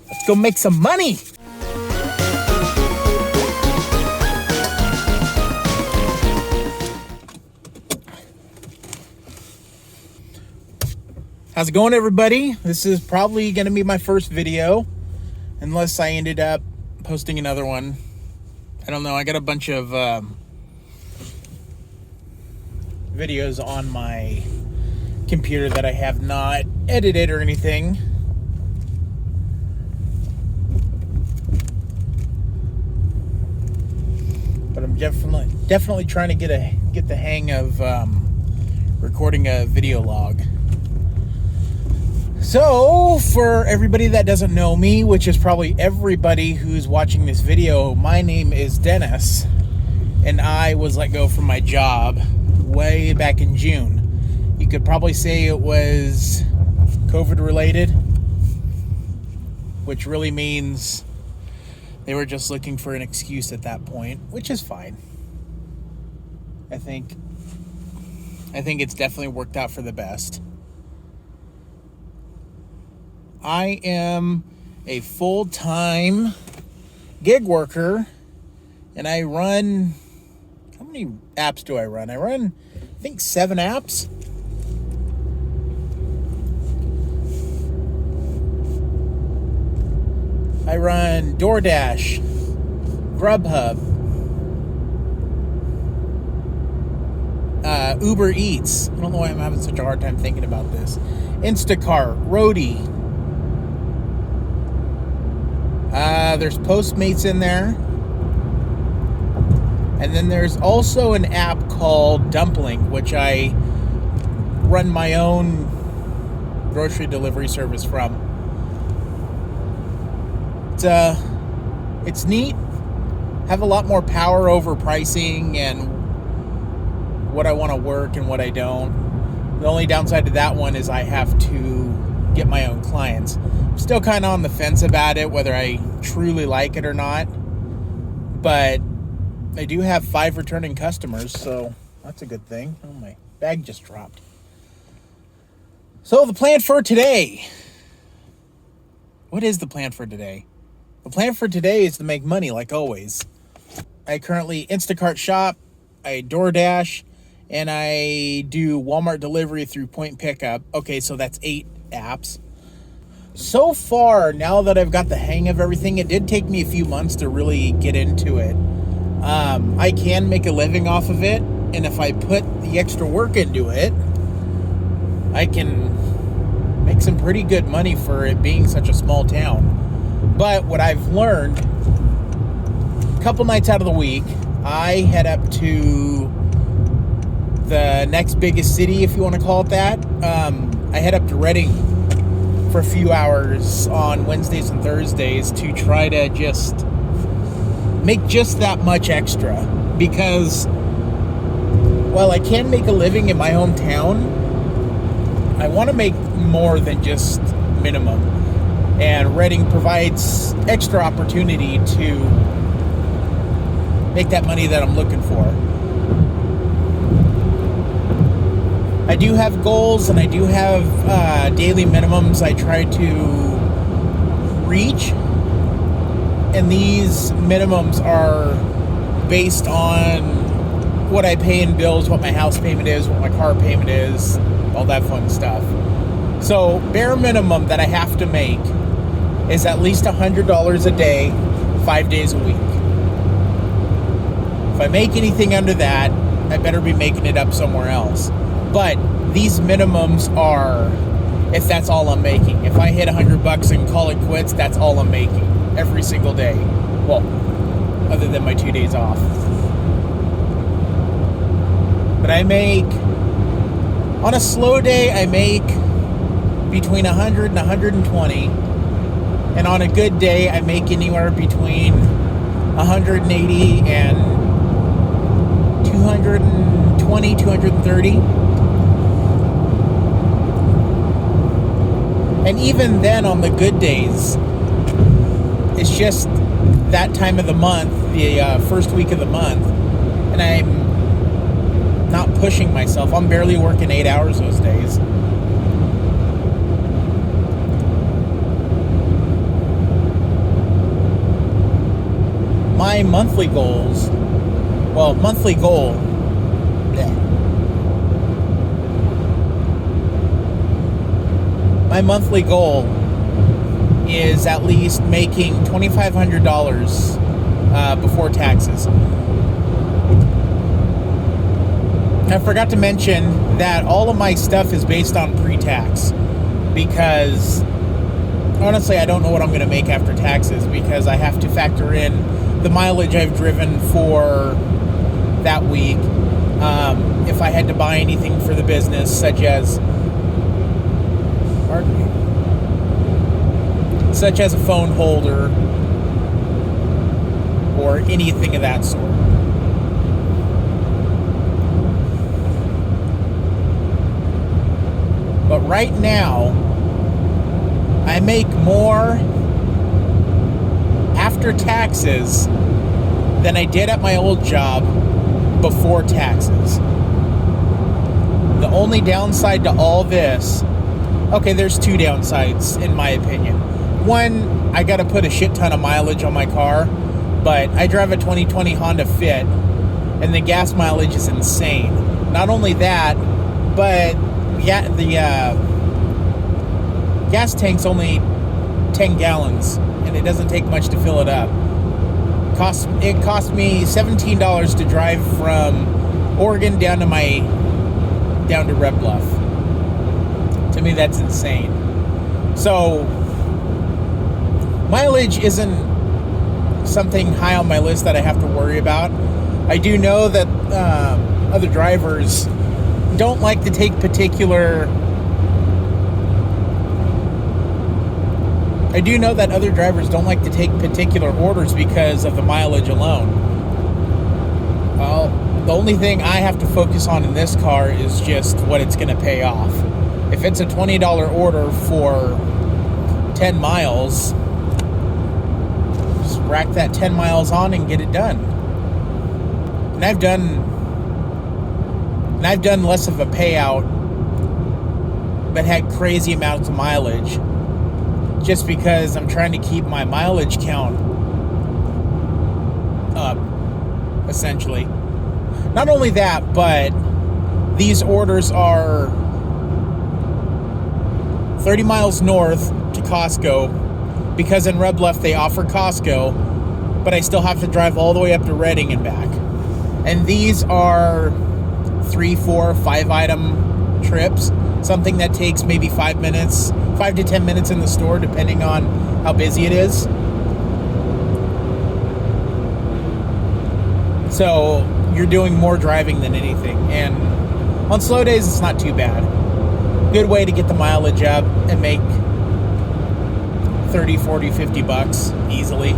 Let's go make some money. How's it going, everybody? This is probably going to be my first video, unless I ended up posting another one. I don't know. I got a bunch of videos on my computer that I have not edited or anything. But I'm definitely trying to get the hang of recording a video log. So, for everybody that doesn't know me, which is probably everybody who's watching this video, my name is Dennis, and I was let go from my job way back in June. You could probably say it was COVID related, which really means they were just looking for an excuse at that point, which is fine. I think it's definitely worked out for the best. I am a full-time gig worker, and I run, how many apps do I run? I run, I think, 7 apps. I run DoorDash, Grubhub, UberEats. I don't know why I'm having such a hard time thinking about this. Instacart, Roadie. There's Postmates in there. And then there's also an app called Dumpling, which I run my own grocery delivery service from. It's neat. Have a lot more power over pricing and what I want to work and what I don't. The only downside to that one is I have to get my own clients. I'm still kind of on the fence about it, whether I truly like it or not. But I do have 5 returning customers, so that's a good thing. Oh, my bag just dropped. So the plan for today. What is the plan for today? The plan for today is to make money, like always. I currently Instacart shop, I DoorDash, and I do Walmart delivery through Point Pickup. Okay, so that's 8 apps. So far, now that I've got the hang of everything, it did take me a few months to really get into it. I can make a living off of it, and if I put the extra work into it, I can make some pretty good money for it being such a small town. But what I've learned, a couple nights out of the week, I head up to the next biggest city, if you want to call it that. I head up to Reading for a few hours on Wednesdays and Thursdays to try to just make just that much extra, because while I can make a living in my hometown, I want to make more than just minimum, and Reading provides extra opportunity to make that money that I'm looking for. I do have goals, and I do have daily minimums I try to reach, and these minimums are based on what I pay in bills, what my house payment is, what my car payment is, all that fun stuff. So bare minimum that I have to make is at least $100 a day, 5 days a week. If I make anything under that, I better be making it up somewhere else. But these minimums are, if that's all I'm making. If I hit $100 and call it quits, that's all I'm making every single day. Well, other than my 2 days off. But I make, on a slow day, I make between 100 and 120. And on a good day, I make anywhere between 180 and 220, 230. And even then, on the good days, it's just that time of the month, the first week of the month, and I'm not pushing myself. I'm barely working 8 hours those days. My monthly goal, is at least making $2,500 before taxes. I forgot to mention that all of my stuff is based on pre-tax, because honestly I don't know what I'm going to make after taxes, because I have to factor in the mileage I've driven for that week. If I had to buy anything for the business, such as a phone holder or anything of that sort. But right now, I make more after taxes than I did at my old job before taxes. The only downside to all this, okay, there's two downsides in my opinion. One, I gotta put a shit ton of mileage on my car, but I drive a 2020 Honda Fit, and the gas mileage is insane. Not only that, but the gas tank's only 10 gallons, and it doesn't take much to fill it up. It cost me $17 to drive from Oregon down to Red Bluff. To me, that's insane. So mileage isn't something high on my list that I have to worry about. I do know that other drivers don't like to take particular orders because of the mileage alone. Well, the only thing I have to focus on in this car is just what it's going to pay off. If it's a $20 order for 10 miles, just rack that 10 miles on and get it done. And I've done less of a payout, but had crazy amounts of mileage, just because I'm trying to keep my mileage count up, essentially. Not only that, but these orders are 30 miles north to Costco, because in Red Bluff they offer Costco, but I still have to drive all the way up to Redding and back. And these are 3, 4, 5 item trips, something that takes maybe 5 to 10 minutes in the store, depending on how busy it is. So you're doing more driving than anything, and on slow days it's not too bad. Good way to get the mileage up and make 30, 40, 50 bucks easily.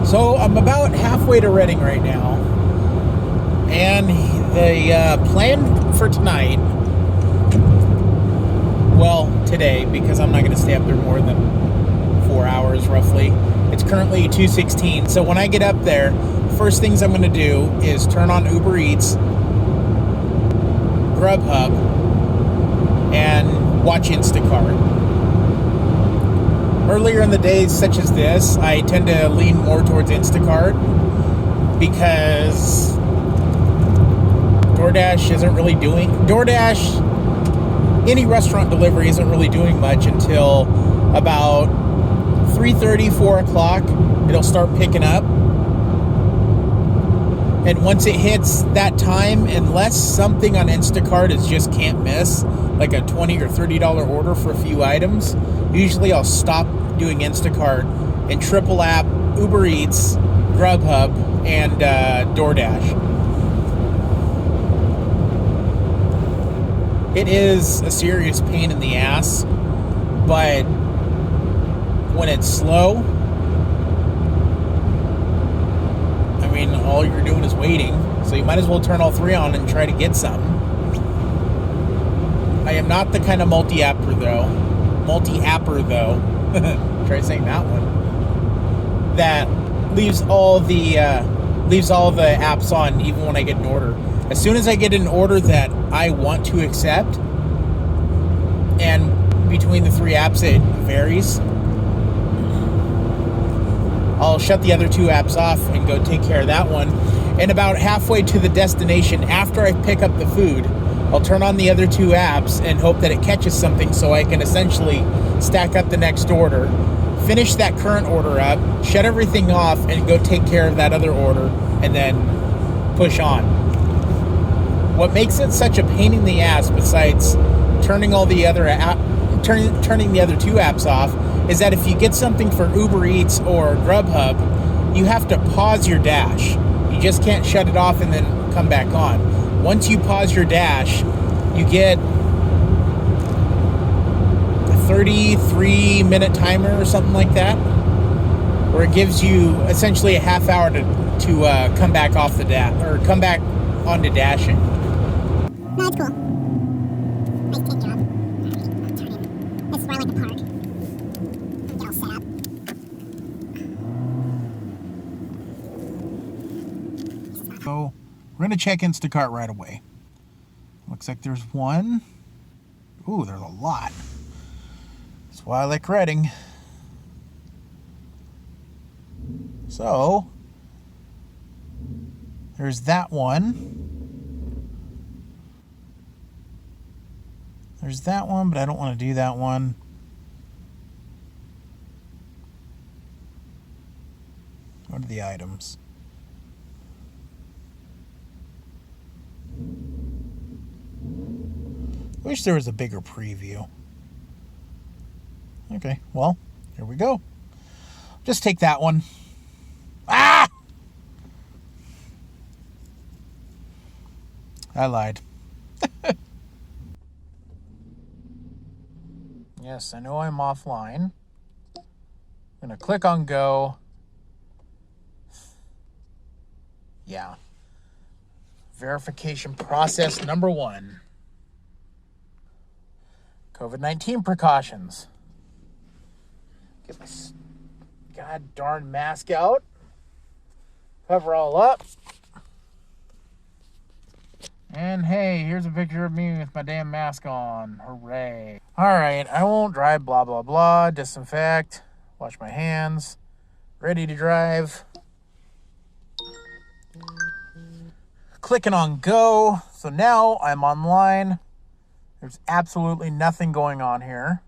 So I'm about halfway to Redding right now, and the plan for tonight, well, today, because I'm not going to stay up there more than 4 hours roughly. It's currently 2:16, so when I get up there, first things I'm going to do is turn on UberEats, Grubhub, and watch Instacart. Earlier in the days such as this, I tend to lean more towards Instacart, because any restaurant delivery isn't really doing much until about 3:30, 4 o'clock. It'll start picking up. And once it hits that time, unless something on Instacart is just can't miss, like a $20 or $30 order for a few items, usually I'll stop doing Instacart and triple app Uber Eats, Grubhub, and DoorDash. It is a serious pain in the ass, but when it's slow, I mean, all you're doing is waiting, so you might as well turn all three on and try to get something. I am not the kind of multi-apper though, try saying that one, that leaves all the leaves all the apps on even when I get an order. As soon as I get an order that I want to accept, and between the 3 apps it varies, I'll shut the other 2 apps off and go take care of that one. And about halfway to the destination, after I pick up the food, I'll turn on the other 2 apps and hope that it catches something so I can essentially stack up the next order, finish that current order up, shut everything off, and go take care of that other order, and then push on. What makes it such a pain in the ass, besides turning all the other turning the other 2 apps off, is that if you get something for Uber Eats or Grubhub, you have to pause your dash. You just can't shut it off and then come back on. Once you pause your dash, you get a 33-minute timer or something like that, where it gives you essentially a half hour to come back off the dash, or come back onto dashing. No, it's cool. Nice tank job. This is where I like to park. Get all set up. So we're going to check Instacart right away. Looks like there's one. Ooh, there's a lot. That's why I like Reading. So there's that one. There's that one, but I don't want to do that one. What are the items? Wish there was a bigger preview. Okay, well, here we go. Just take that one. Ah! I lied. Yes, I know I'm offline. I'm going to click on go. Yeah. Verification process number 1. COVID-19 precautions. Get my god darn mask out. Cover all up. And hey, here's a picture of me with my damn mask on. Hooray. Alright, I won't drive, blah, blah, blah. Disinfect. Wash my hands. Ready to drive. Clicking on go. So now I'm online. There's absolutely nothing going on here.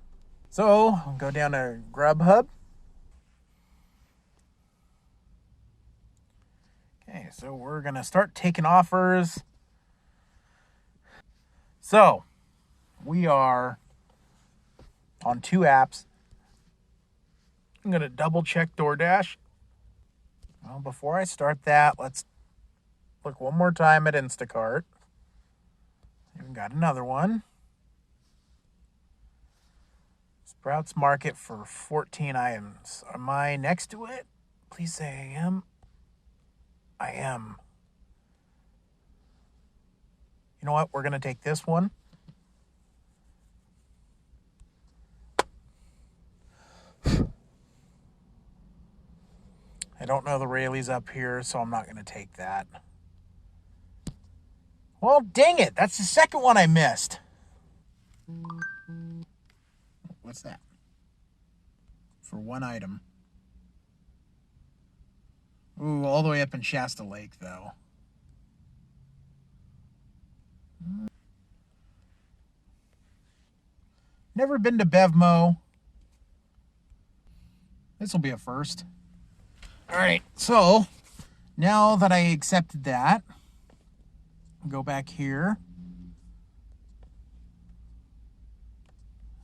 So I'll go down to Grubhub. Okay, so we're going to start taking offers. So we are on 2 apps. I'm going to double check DoorDash. Well, before I start that, let's look one more time at Instacart. We've got another one. Sprouts Market for 14 items. Am I next to it? Please say I am. I am. You know what? We're going to take this one. I don't know the Rayleigh's up here, so I'm not going to take that. Well, dang it. That's the second one I missed. What's that? For 1 item. Ooh, all the way up in Shasta Lake, though. Never been to Bevmo. This will be a first. All right, so now that I accepted that, go back here.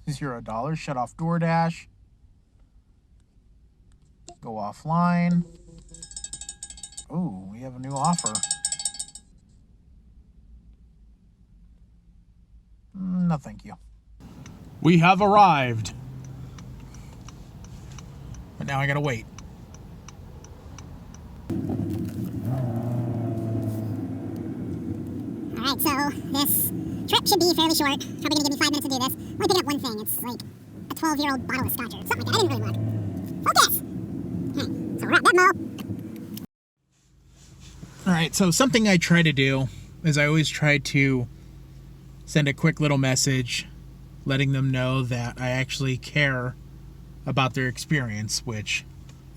$0. Shut off DoorDash. Go offline. Oh, we have a new offer. No, thank you. We have arrived. But now I gotta wait. Alright, so this trip should be fairly short. Probably gonna give me 5 minutes to do this. I'm only picking up one thing. It's like a 12-year-old bottle of scotch or something like that. I didn't really look. Focus! Okay, so we're at Bevmo. All right, so something I try to do is I always try to send a quick little message letting them know that I actually care about their experience, which,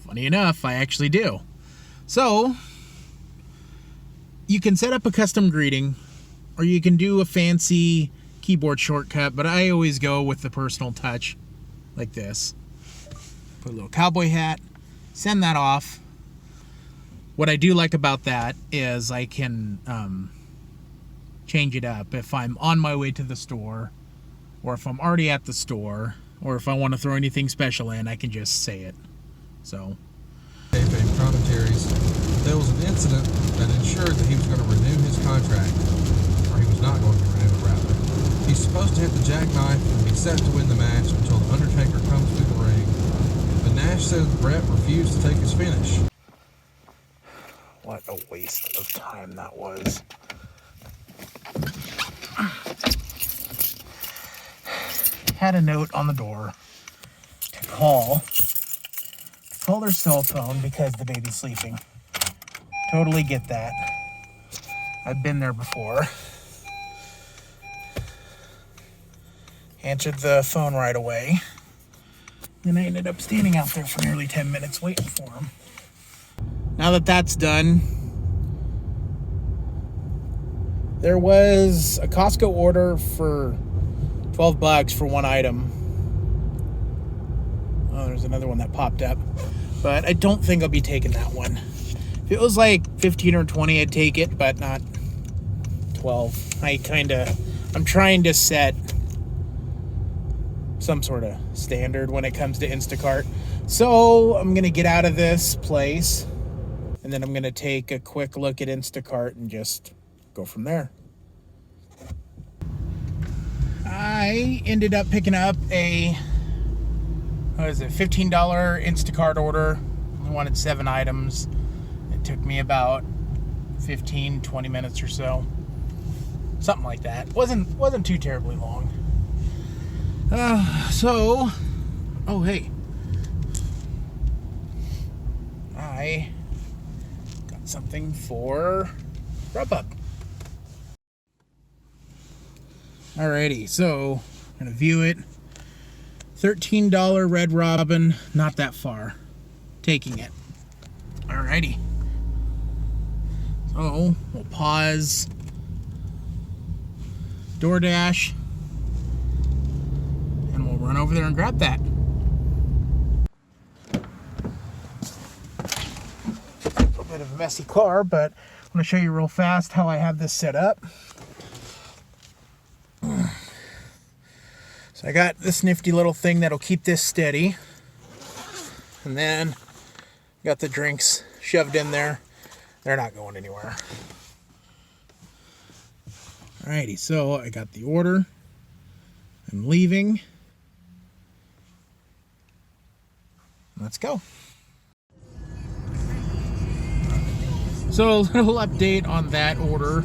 funny enough, I actually do. So, you can set up a custom greeting, or you can do a fancy keyboard shortcut, but I always go with the personal touch, like this. Put a little cowboy hat, send that off. What I do like about that is I can change it up if I'm on my way to the store, or if I'm already at the store, or if I want to throw anything special in, I can just say it. So, kayfabe commentaries, there was an incident that ensured that he was going to renew his contract, or he was not going to renew it, rather. He's supposed to hit the jackknife and be set to win the match until the Undertaker comes through the ring. But Nash said Brett refused to take his finish. what a waste of time that was. Had a note on the door to call their cell phone because the baby's sleeping. Totally get that. I've been there before. Answered the phone right away. Then I ended up standing out there for nearly 10 minutes waiting for him. Now that that's done, there was a Costco order for $12 for one item. Oh, there's another one that popped up. But I don't think I'll be taking that one. If it was like 15 or 20, I'd take it, but not 12. I'm trying to set some sort of standard when it comes to Instacart. So I'm going to get out of this place, and then I'm going to take a quick look at Instacart and just go from there. I ended up picking up a $15 Instacart order. I wanted 7 items. It took me about 15-20 minutes or so, something like that. Wasn't too terribly long. Hey, I got something for Grubhub. Alrighty, so I'm gonna view it. $13 Red Robin, not that far. Taking it. Alrighty. So we'll pause DoorDash, and we'll run over there and grab that. A little bit of a messy car, but I'm gonna show you real fast how I have this set up. So I got this nifty little thing that'll keep this steady. And then got the drinks shoved in there. They're not going anywhere. Alrighty, so I got the order. I'm leaving. Let's go. So a little update on that order.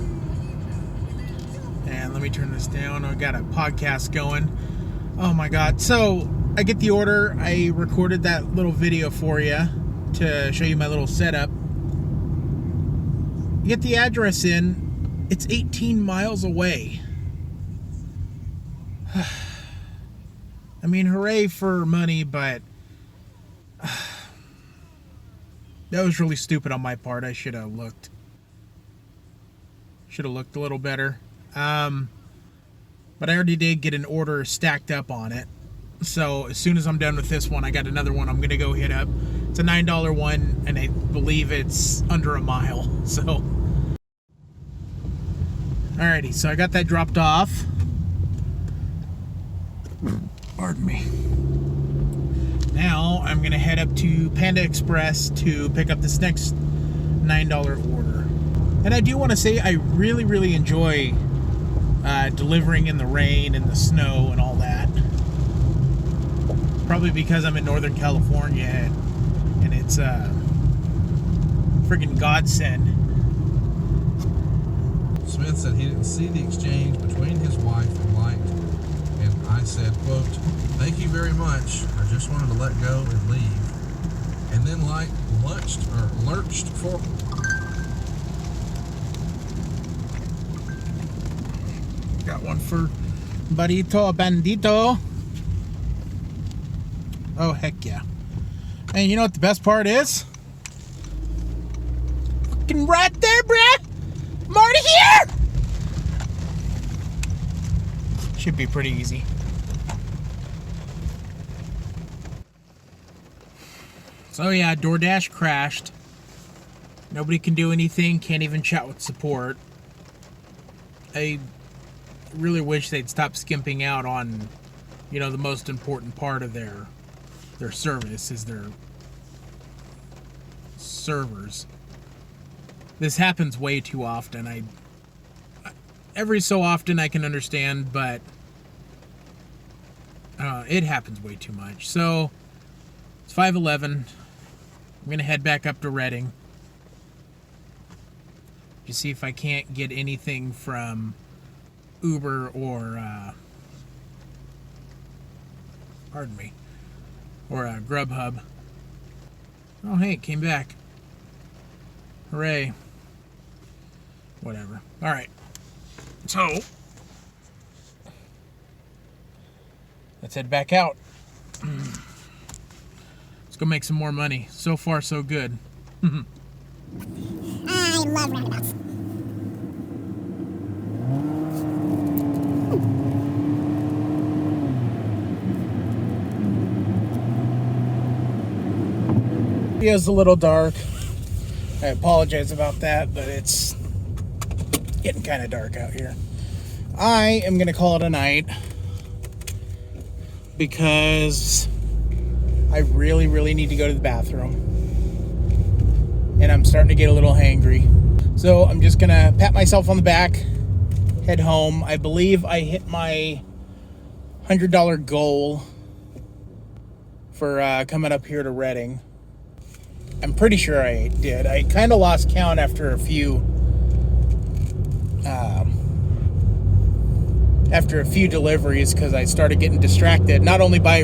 And let me turn this down. I got a podcast going. Oh my God. So I get the order. I recorded that little video for you to show you my little setup. You get the address in. It's 18 miles away. I mean, hooray for money, but that was really stupid on my part. I should have looked a little better. But I already did get an order stacked up on it. So as soon as I'm done with this one, I got another one I'm going to go hit up. It's a $9 one, and I believe it's under a mile. So, alrighty, so I got that dropped off. Pardon me. Now I'm going to head up to Panda Express to pick up this next $9 order. And I do want to say I really, really enjoy delivering in the rain and the snow and all that. Probably because I'm in Northern California and it's a friggin' godsend. Smith said he didn't see the exchange between his wife and Light, and I said, quote, "Thank you very much. I just wanted to let go and leave." And then Light lurched Got one for Burrito Bandito. Oh, heck yeah. And you know what the best part is? Fucking right there, bruh. I'm already here. Should be pretty easy. So yeah, DoorDash crashed. Nobody can do anything, can't even chat with support. I really wish they'd stop skimping out on, you know, the most important part of their service is their servers. This happens way too often. Every so often I can understand, but it happens way too much. So it's 5:11. I'm gonna head back up to Reading to see if I can't get anything from Uber or Grubhub. Oh hey, it came back. Hooray. Whatever. Alright. So let's head back out. Let's go make some more money. So far, so good. I love roundabouts. Video's a little dark. I apologize about that, but it's getting kind of dark out here. I am going to call it a night because I really, really need to go to the bathroom. And I'm starting to get a little hangry. So I'm just going to pat myself on the back, head home. I believe I hit my $100 goal for coming up here to Reading. I'm pretty sure I did. I kind of lost count after a few deliveries because I started getting distracted, not only by